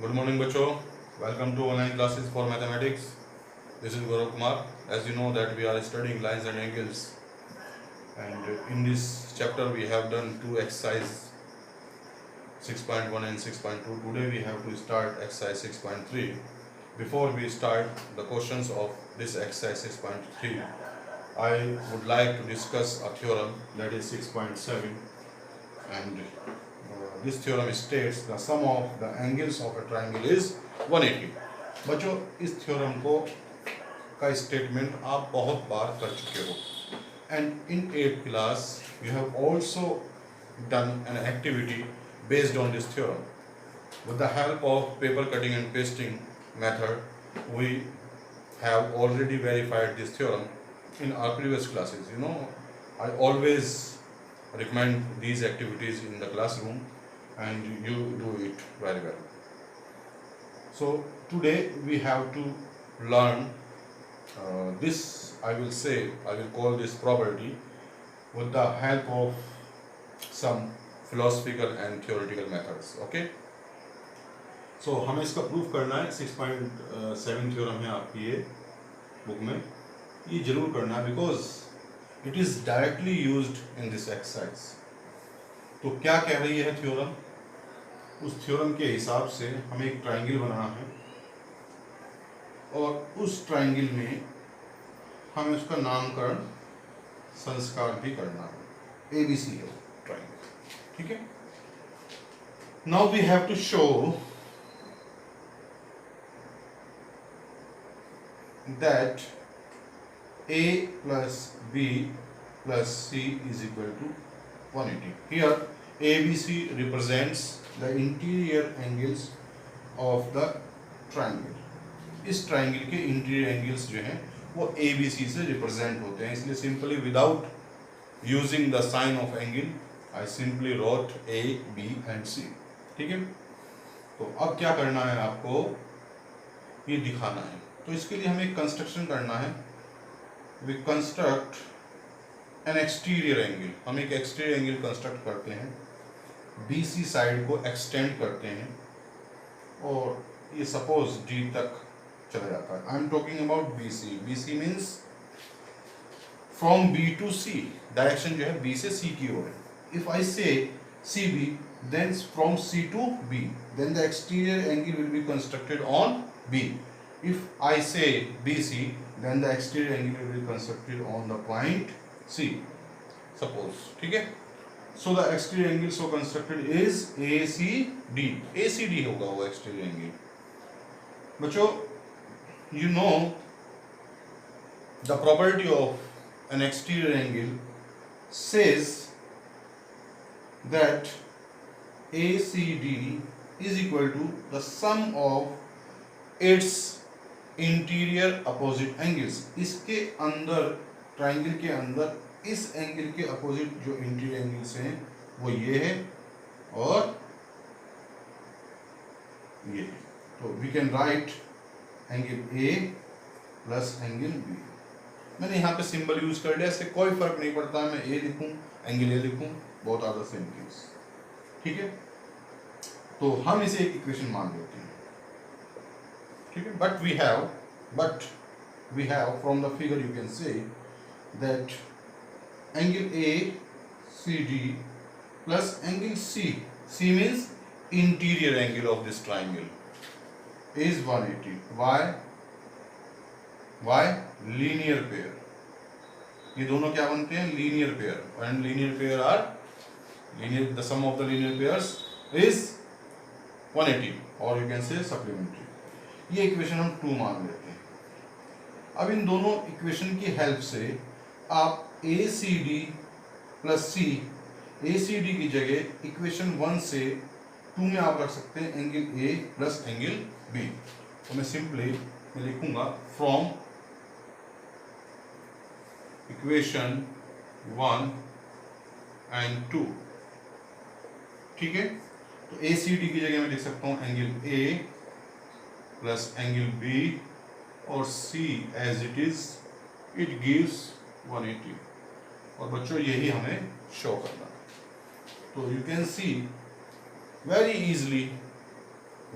Good morning, बच्चों. Welcome to online classes for mathematics. This is Gaurav Kumar. As you know that we are studying lines and angles, and in this chapter we have done two exercise 6.1 and 6.2. Today we have to start exercise 6.3. Before we start the questions of this exercise 6.3, I would like to discuss a theorem that is 6.7, and this theorem states the sum of the angles of a triangle is 180. बच्चों इस theorem को का statement आप बहुत बार कर चुके हो, and in 8th class you have also done an activity based on this theorem. With the help of paper cutting and pasting method, we have already verified this theorem in our previous classes. I always recommend these activities in the classroom, and you do it very well. So today we have to learn this. I will call this property with the help of some philosophical and theoretical methods. Okay. So हमें इसका proof करना है. 6.7 theorem है आपकी ये book में. ये जरूर करना है because it is directly used in this exercise. तो क्या कह रही है थ्योरम? उस थ्योरम के हिसाब से हमें एक ट्राइंगल बनाना है, और उस ट्राइंगल में हमें उसका नामकरण संस्कार भी करना है. ABC है ट्राइंगल. ठीक है. Now we have to show that A plus B plus C is equal to 180. Here ABC represents the interior angles of the triangle. इस ट्राइंगल के इंटीरियर एंगल्स जो हैं वो ABC से रिप्रेजेंट होते हैं. इसलिए simply without using the sign of angle I simply wrote A, B and C. ठीक है. तो अब क्या करना है, आपको ये दिखाना है. तो इसके लिए हमें एक कंस्ट्रक्शन करना है. We construct an exterior angle. हम एक एक्सटीरियर एंगल कंस्ट्रक्ट करते हैं, BC साइड को एक्सटेंड करते हैं, और ये सपोज D तक चला जाता है. I am talking about BC. BC means from B to C. Direction जो है B से C की ओर है. If I say CB, then from C to B, then the exterior angle will be constructed on B. If I say BC, then the exterior angle will be constructed on the point C. Suppose, ठीक है. So the exterior angle so constructed is ACD. ACD होगा वो exterior angle. बच्चों, you know the property of an exterior angle says that ACD is equal to the sum of its interior opposite angles. इसके अंदर, triangle के अंदर इस angle के opposite जो इंटीरियर एंगल्स हैं वो ये है और ये. तो we can write angle A plus angle B. मैंने यहाँ पे सिंबल यूज कर लिया. इससे कोई फर्क नहीं पड़ता मैं A लिखूं, एंगल A लिखूं, both are the same things. ठीक है. तो हम इसे एक इक्वेशन मान लेते हैं. ठीक है. But we have from the figure you can say that angle ACD plus angle C means interior angle of this triangle is 180. Why? Linear pair. ये दोनों क्या बनते हैं? Linear pair. And linear pair are linear, the sum of the linear pairs is 180, और you can say supplementary. ये equation हम 2 मान लेते हैं. अब इन दोनों इक्वेशन की हेल्प से आप ACD प्लस C, ACD की जगह इक्वेशन 1 से 2 में आप रख सकते हैं angle A plus angle B. तो मैं सिंपली लिखूंगा फ्रॉम इक्वेशन 1 एंड 2. ठीक है. तो ACD की जगह मैं लिख सकता हूँ angle A plus angle B, और C as it is, it gives 180. और बच्चों यही हमें शो करना है. तो you can see very easily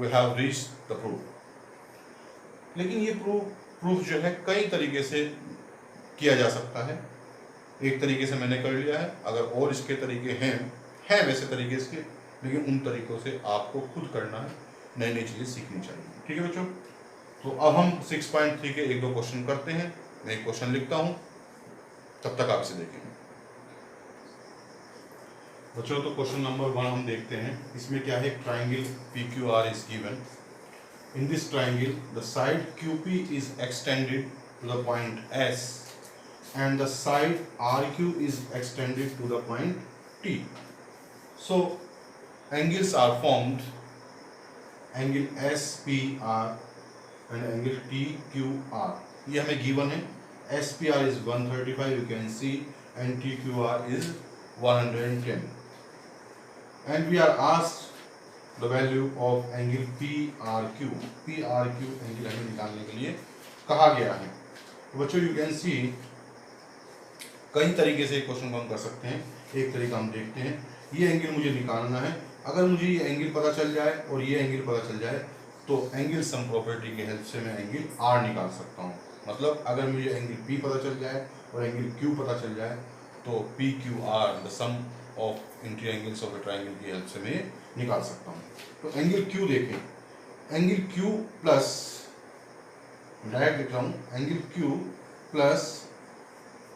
we have reached the proof. लेकिन ये प्रूफ जो है कई तरीके से किया जा सकता है। एक तरीके से मैंने कर लिया है, अगर और इसके तरीके हैं वैसे तरीके इसके, लेकिन उन तरीकों से आपको खुद करना है, नई नई चीज़ें सीखनी चाहिए। ठीक है बच्चों, तो अब हम 6.3 के एक दो क्वेश्चन करते हैं। मैं एक क्वेश्चन लिखता हूँ, तब तक आप इसे देखेंगे बच्चों। तो क्वेश्चन नंबर 1 हम देखते हैं। इसमें क्या है, triangle PQR is given. In this triangle the side QP is extended to the point S and the side RQ is extended to the point T. So angles are formed, angle SPR and angle TQR. ये हमें given है। SPR is 135 you can see and TQR is 110. And we are asked the value of angle PRQ. PRQ angle हमें निकालने के लिए कहा गया है। तो बच्चों you can see कई तरीके से क्वेश्चन को हम कर सकते हैं। एक तरीका हम देखते हैं, ये एंगल मुझे निकालना है। अगर मुझे ये एंगल पता चल जाए और ये एंगल पता चल जाए तो एंगल सम प्रॉपर्टी की हेल्प से मैं एंगल R निकाल सकता हूँ। मतलब अगर मुझे एंगल P पता चल जाए और एंगल Q पता चल जाए तो PQR the sum of interior angles of the triangle की हेल्प से मैं निकाल सकता हूँ। तो एंगल Q देखें, एंगल Q प्लस, डायरेक्ट लिख रहा हूँ, angle Q plus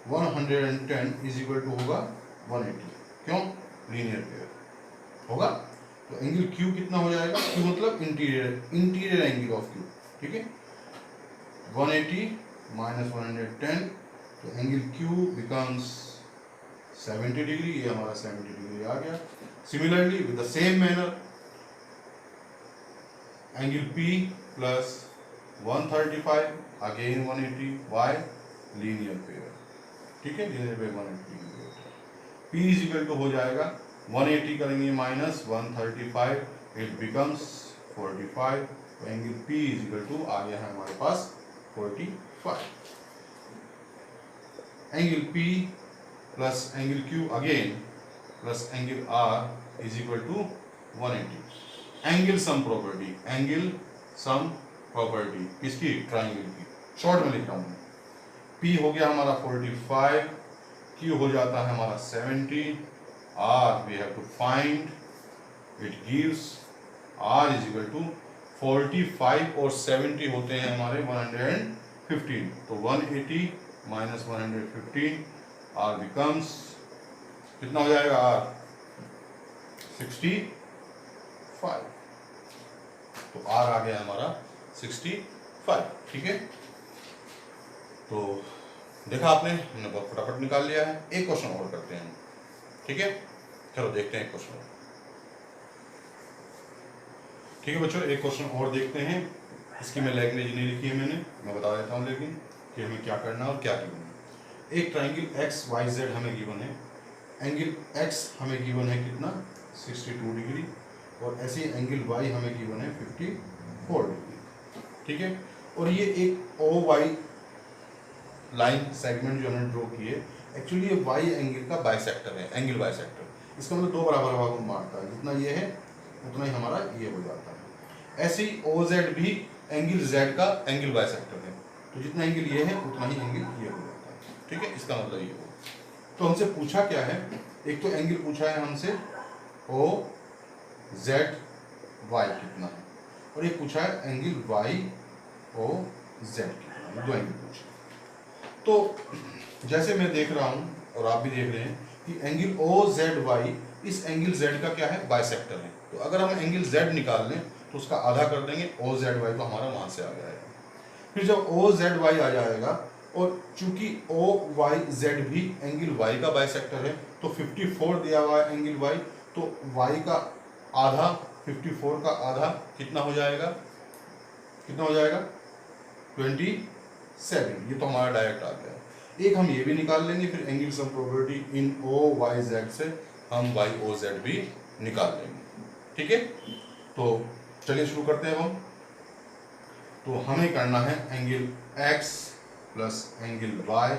110 is equal to होगा 180। क्यों? लीनियर पेयर होगा। तो एंगल Q कितना हो जाएगा, Q मतलब इंटीरियर एंगल ऑफ Q। ठीक है, 180 माइनस 110, तो एंगल Q बिकम्स 70 डिग्री। ये हमारा 70 डिग्री आ गया। Similarly with the same manner angle P plus 135 again 180, why? Linear pair. ठीक है, linear pair 180 P is equal to हो जाएगा 180 करेंगे माइनस 135, इट बिकम्स 45। तो angle P is equal to आ गया है हमारे पास 45। Angle P plus angle Q again plus angle R is equal to 180। Angle sum property, angle sum property किसकी? ट्राइंगल की। शॉर्ट में लिख रहा हूँ। P हो गया हमारा 45, Q हो जाता है हमारा 70, R we have to find, it gives R is equal to 45 और 70 होते हैं हमारे 115, तो 180 माइनस 115, R becomes कितना हो जाएगा? R 65। तो R आ गया हमारा 65। ठीक है, तो देखा आपने, हमने बहुत फटाफट निकाल लिया है। एक क्वेश्चन और करते हैं। ठीक है, चलो देखते हैं एक क्वेश्चन। ठीक है बच्चों, एक क्वेश्चन और देखते हैं। इसकी मैं लैंग्वेज नहीं लिखी है, मैं बता देता हूँ लेकिन कि हमें क्या करना है और क्या गिवन है। एक ट्राइंगल XYZ हमें गिवन है। एंगल X हमें गिवन है कितना? 62 डिग्री, और ऐसे एंगल Y हमें गिवन है 54 डिग्री। ठीक है, और ये एक OY लाइन सेगमेंट जो हमने ड्रॉ की है, एक्चुअली ये Y एंगल का बाइसेक्टर है, एंगल बाइसेक्टर। इसका मतलब दो बराबर भागों में बांटता है, जितना ये है उतना ही हमारा ये हो जाता है। ऐसे ही OZ भी एंगल Z का एंगल बाइसेक्टर है, तो जितना एंगल ये है उतना ही एंगल ये हो जाता है। ठीक है, इसका मतलब ये हो। तो हमसे पूछा क्या है, एक तो एंगल पूछा है हमसे OZY कितना है, और ये पूछा है एंगल YOZ कितना है। दो एंगल पूछे। तो जैसे मैं देख रहा हूं और आप भी देख रहे हैं कि एंगल OZY इस एंगल Z का क्या है? बाइसेक्टर है। तो अगर हम एंगल Z निकाल लें तो उसका आधा कर देंगे, OZY तो हमारा वहां से आ जाएगा। फिर जब OZY आ जाएगा, और चूंकि OYZ भी एंगल Y का बाइसेक्टर है, तो 54 दिया हुआ है एंगल Y, तो Y का आधा 54 का आधा कितना हो जाएगा? कितना हो जाएगा? 27। ये तो हमारा डायरेक्ट आ गया। एक हम ये भी निकाल लेंगे, फिर एंगल सम प्रॉपर्टी इन OYZ से हम YOZ भी निकाल लेंगे। ठीक है, तो चलिए शुरू करते हैं हम। तो हमें करना है angle X plus angle Y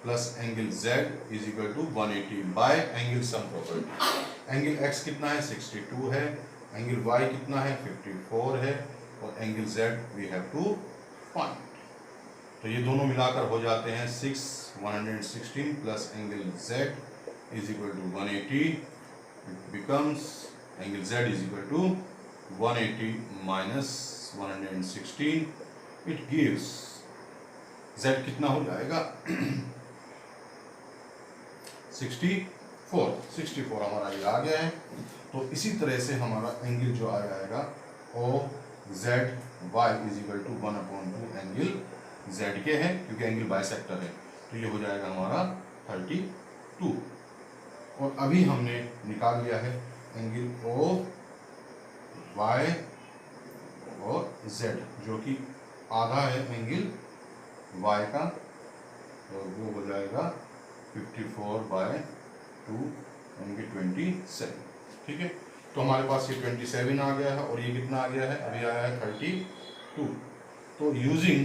plus angle Z is equal to 180 by angle sum property. Angle X कितना है? 62 है, एंगल वाई कितना है 54 है, और angle Z we have to find. तो ये दोनों मिलाकर हो जाते हैं 116 plus angle Z is equal to 180, it becomes angle Z is equal to 180 minus 116, it gives Z कितना हो जाएगा 64 हमारा ये आ गया है। तो इसी तरह से हमारा एंगल जो आ जाएगा O Z Y is equal to 1/2 angle Z के है, क्योंकि एंगल बाइसेक्टर है, तो ये हो जाएगा हमारा 32। और अभी हमने निकाल लिया है एंगल ओ वाई और जेड, जो कि आधा है एंगल वाई का, तो वो हो जाएगा 54/2 यानी कि 27। ठीक है, तो हमारे पास ये 27 आ गया है, और ये कितना आ गया है, अभी आया है 32। तो using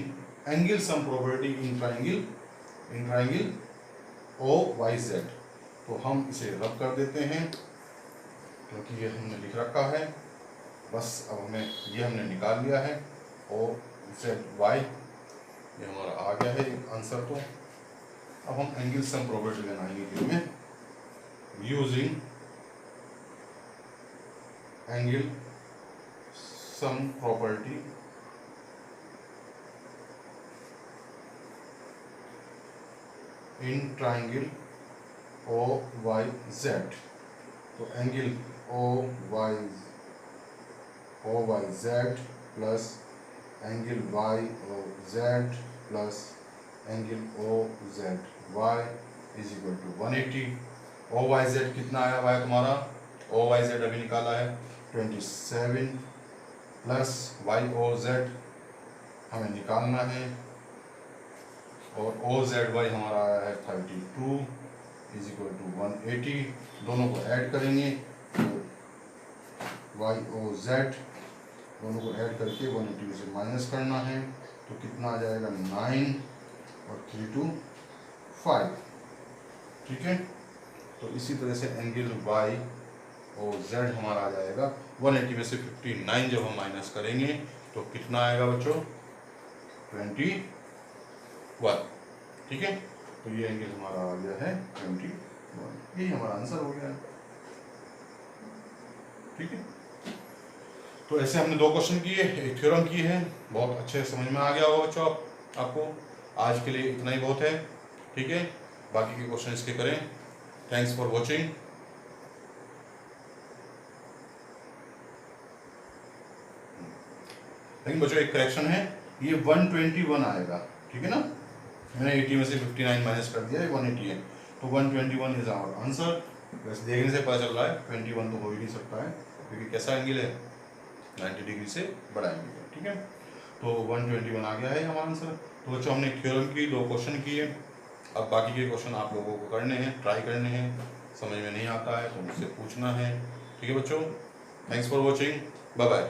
angle sum property in triangle O Y Z, तो हम इसे रब कर देते हैं, क्योंकि ये हमने लिख रखा है। बस अब हमें ये हमने निकाल लिया है ओ जेड वाई, ये हमारा आ गया है आंसर। तो अब हम एंगल सम प्रॉपर्टी बनाएंगे कि हमें using angle sum property in triangle O Y Z. तो angle O Y Z plus angle Y O Z plus angle O Z Y is equal to 180। O Y Z कितना आया हुआ है तुम्हारा, ओ Y Z अभी निकाला है 27 plus Y O Z हमें निकालना है, और ओ जेड वाई हमारा आया है 32 इज इक्वल टू 180। दोनों को ऐड करेंगे, तो वाई ओ जेड दोनों को ऐड करके 180 से माइनस करना है, तो कितना आ जाएगा 9 और 3 2 5। ठीक है, तो इसी तरह से एंगल वाई और जेड हमारा आ जाएगा 180 में से 59 जब हम माइनस करेंगे तो कितना आएगा बच्चों 21। ठीक है, तो ये एंगल हमारा आ गया है 21, यही हमारा आंसर हो गया है। ठीक है, तो ऐसे हमने 2 क्वेश्चन किए, एक थ्योरम की है, बहुत अच्छे समझ में आ गया होगा बच्चों आपको। आज के लिए इतना ही बहुत है। ठीक है, बाकी के क्वेश्चन इसके करें। Thanks for watching. लेकिन बच्चों एक करेक्शन है, ये 121 आएगा। ठीक है ना, मैंने 80 में से 59 माइनस कर दिया है, 180 है, तो 121 इज आवर आंसर। बस देखने से पता चल रहा है 21 तो हो ही नहीं सकता है, क्योंकि कैसा एंगल है 90 डिग्री से बड़ा एंगल है। ठीक है, तो 121 आ गया है हमारा आंसर। तो बच्चों हमने थ्योरम की 2 क्वेश्चन किए, अब बाकी के क्वेश्चन आप लोगों को करने हैं, ट्राई करने हैं। समझ में नहीं आता है तो मुझसे पूछना है। ठीक है बच्चों, thanks for watching, bye bye.